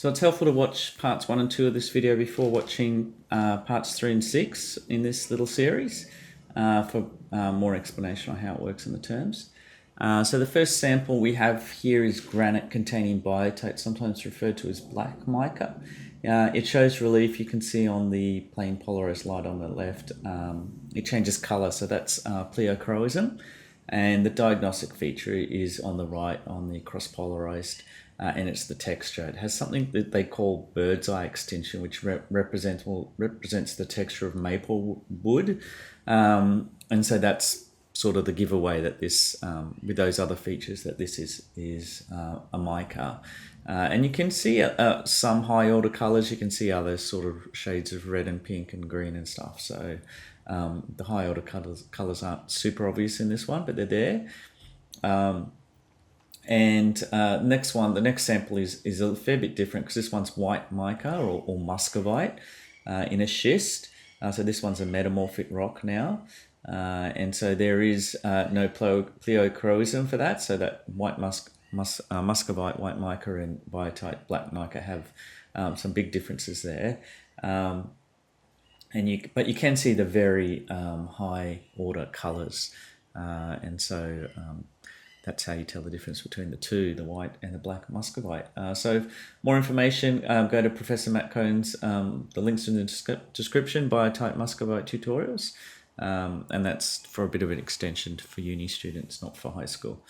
So it's helpful to watch parts 1 and 2 of this video before watching parts 3 and 6 in this little series for more explanation on how it works in the terms. So the first sample we have here is granite containing biotite, sometimes referred to as black mica. It shows relief. You can see on the plain polarized light on the left, it changes color, so that's pleochroism. And the diagnostic feature is on the right on the cross-polarized, and it's the texture. It has something that they call bird's eye extinction, which represents the texture of maple wood. And so that's sort of the giveaway that this, with those other features, that this is a mica. And you can see some high order colors. You can see other sort of shades of red and pink and green and stuff. So the high order colors aren't super obvious in this one, but they're there. The next sample is a fair bit different, because this one's white mica or muscovite in a schist. So this one's a metamorphic rock now. And so there is no pleochroism for that. So that white muscovite, white mica, and biotite, black mica have some big differences there. But you can see the very high order colors, and so that's how you tell the difference between the two, the white and the black muscovite. So more information, go to Professor Matt Kohn's, the links in the description, biotite muscovite tutorials, and that's for a bit of an extension for uni students, not for high school.